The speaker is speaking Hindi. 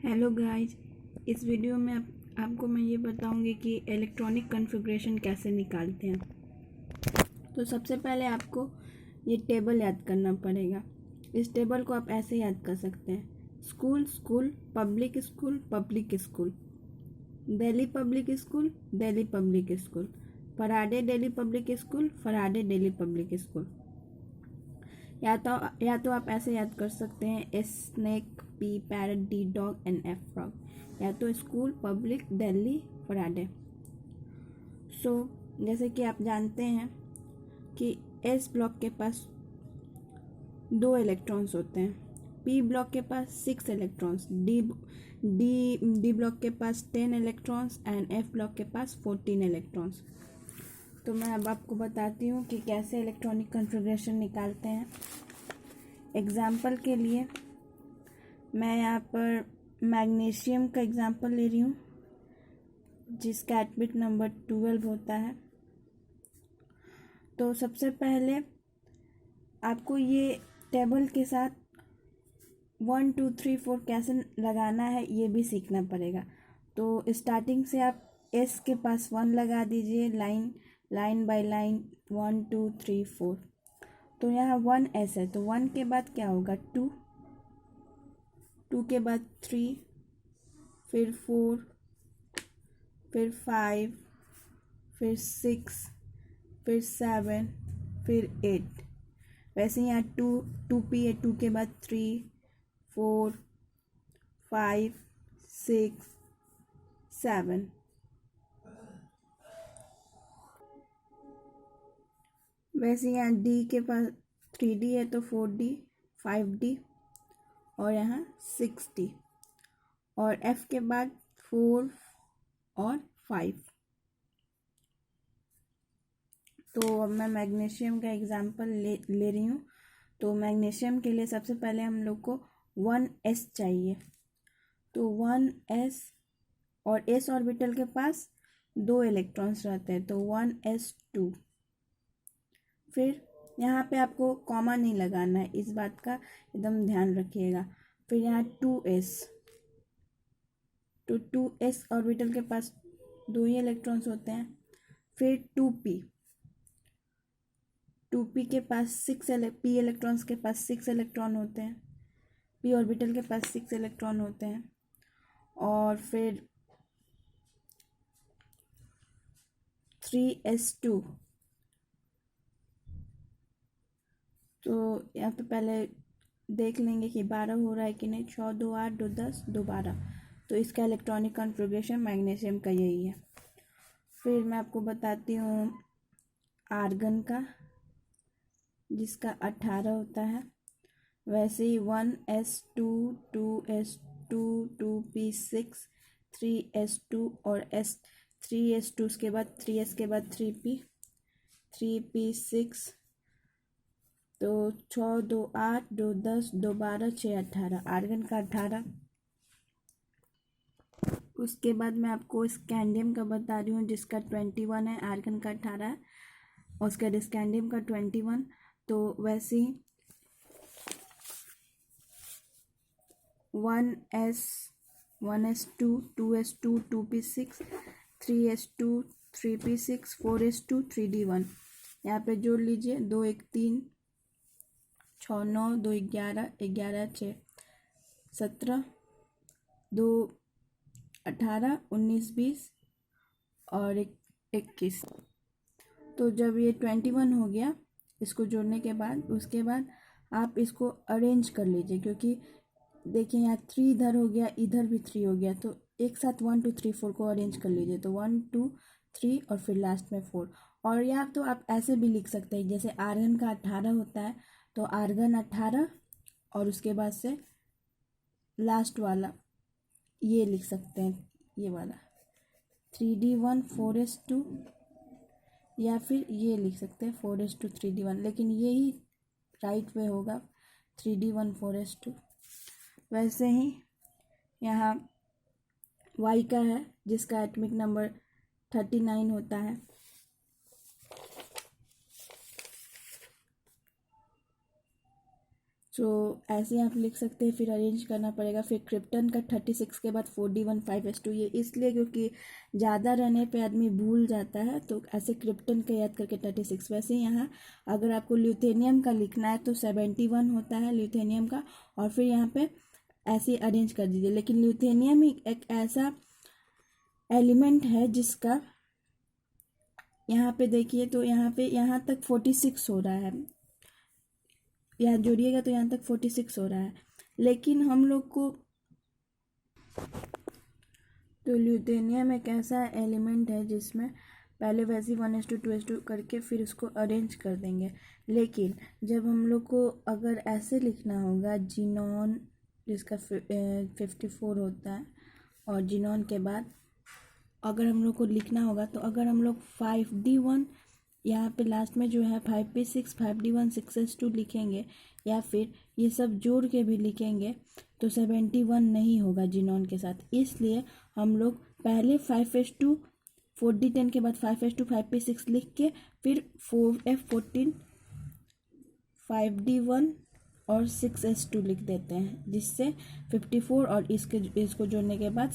हेलो गाइस, इस वीडियो में आपको मैं ये बताऊंगी कि इलेक्ट्रॉनिक कॉन्फ़िगरेशन कैसे निकालते हैं। तो सबसे पहले आपको ये टेबल याद करना पड़ेगा। इस टेबल को आप ऐसे याद कर सकते हैं: school school, public school public school, Delhi public school Delhi public school, Faraday Delhi public school Faraday Delhi public school. या तो आप ऐसे याद कर सकते हैं: S snake, P parrot, D dog and F frog. या तो स्कूल, पब्लिक, दिल्ली, फराडे। जैसे कि आप जानते हैं कि एस ब्लॉक के पास 2 इलेक्ट्रॉन्स होते हैं, पी ब्लॉक के पास 6 इलेक्ट्रॉन्स, डी ब्लॉक के पास 10 इलेक्ट्रॉन्स एंड एफ ब्लॉक के पास 14 इलेक्ट्रॉन्स। तो मैं अब आपको बताती हूँ कि कैसे इलेक्ट्रॉनिक कॉन्फ़िगरेशन निकालते हैं। एग्जाम्पल के लिए मैं यहाँ पर मैग्नीशियम का एग्जाम्पल ले रही हूँ, जिसका एटॉमिक नंबर 12 होता है। तो सबसे पहले आपको ये टेबल के साथ 1 2 3 4 कैसे लगाना है ये भी सीखना पड़ेगा। तो स्टार्टिंग से आप एस के पास 1 लगा दीजिए, लाइन बाय लाइन 1 2 3 4। तो यहाँ 1 एस है, तो 1 के बाद क्या होगा 2, 2 के बाद 3, फिर 4, फिर 5, फिर 6, फिर 7, फिर 8। वैसे यहाँ 2 पी है, 2 के बाद 3 4 5 6 7। वैसे यहाँ डी के पास 3D है, तो 4D 5D और यहाँ 6D। और F के बाद 4 और 5। तो अब मैं मैग्नीशियम का एग्जांपल ले रही हूँ। तो मैग्नीशियम के लिए सबसे पहले हम लोग को 1s चाहिए। तो 1s और s ऑर्बिटल के पास 2 इलेक्ट्रॉन्स रहते हैं, तो 1s2। फिर यहाँ पे आपको कॉमा नहीं लगाना है, इस बात का एकदम ध्यान रखिएगा। फिर यहाँ 2s, तो 2s ऑर्बिटल के पास 2 ही इलेक्ट्रॉन्स होते हैं। फिर 2p के पास 6 p इलेक्ट्रॉन्स के पास 6 इलेक्ट्रॉन होते हैं, p ऑर्बिटल के पास 6 इलेक्ट्रॉन होते हैं। और फिर 3s2। तो यहाँ पे पहले देख लेंगे कि 12 हो रहा है कि नहीं। 6 2 8 2 10 2 12। तो इसका इलेक्ट्रॉनिक कॉन्फ़िगरेशन मैग्नीशियम का यही है। फिर मैं आपको बताती हूँ आर्गन का, जिसका 18 होता है। वैसे ही 1s2 2s2 2p6 3s2 और 3s2 के बाद 3s के बाद 3p6। तो 6 2 8 2 10 2 12 6 18, आर्गन का 18। उसके बाद मैं आपको स्कैंडियम का बता रही हूँ, जिसका 21 है, आर्गन का 18 है, और उसका स्कैंडियम का 21। तो वैसे ही 1s2 2s2 2p6 3s2 3p6 4s2 3d1। यहाँ पे जोड़ लीजिए, 2 1 3 6 9 2 11 11 6 17 2 18 19 20 और 21। तो जब ये 21 हो गया, इसको जोड़ने के बाद उसके बाद आप इसको अरेंज कर लीजिए, क्योंकि देखिए यहाँ 3 इधर हो गया, इधर भी 3 हो गया, तो एक साथ 1 2 3 4 को अरेंज कर लीजिए। तो 1 2 3 और फिर लास्ट में 4। और या तो आप ऐसे भी लिख सकते हैं, जैसे आर्गन का 18 होता है, तो आर्गन 18 और उसके बाद से लास्ट वाला ये लिख सकते हैं, ये वाला 3d1 4s2, या फिर ये लिख सकते हैं 4s2 3d1, लेकिन यही राइट वे होगा 3d1 4s2। वैसे ही यहाँ y का है, जिसका एटॉमिक नंबर 39 होता है। सो ऐसे आप लिख सकते हैं, फिर अरेंज करना पड़ेगा। फिर क्रिप्टन का 36 के बाद 4d1 5s2, ये इसलिए क्योंकि ज़्यादा रहने पे आदमी भूल जाता है, तो ऐसे क्रिप्टन का याद करके 36। वैसे यहाँ अगर आपको ल्यूथेनियम का लिखना है तो 71 होता है ल्यूथेनियम का, और फिर यहाँ पे ऐसे अरेंज कर दीजिए। लेकिन ल्यूथेनियम एक ऐसा एलिमेंट है जिसका यहाँ पे देखिए, तो यहाँ पे यहाँ तक 46 हो रहा है, यहाँ जोड़िएगा तो यहाँ तक 46 हो रहा है। लेकिन हम लोग को, तो ल्यूथेनियम एक ऐसा एलिमेंट है जिसमें पहले वैसे 1s2 2s2 करके फिर उसको अरेंज कर देंगे। लेकिन जब हम लोग को अगर ऐसे लिखना होगा, जीनॉन जिसका 54 होता है, और जीनॉन के बाद अगर हम लोग को लिखना होगा, तो अगर हम लोग 5d1 यहाँ पे लास्ट में जो है 5p6 5d1 6s2 लिखेंगे, या फिर ये सब जोड़ के भी लिखेंगे, तो 71 नहीं होगा जीनॉन के साथ। इसलिए हम लोग पहले 5s2 4d10 के बाद 5s2 5p6 लिख के फिर 4f14 5d1 और 6s2 लिख देते हैं, जिससे 54 और इसको जोड़ने के बाद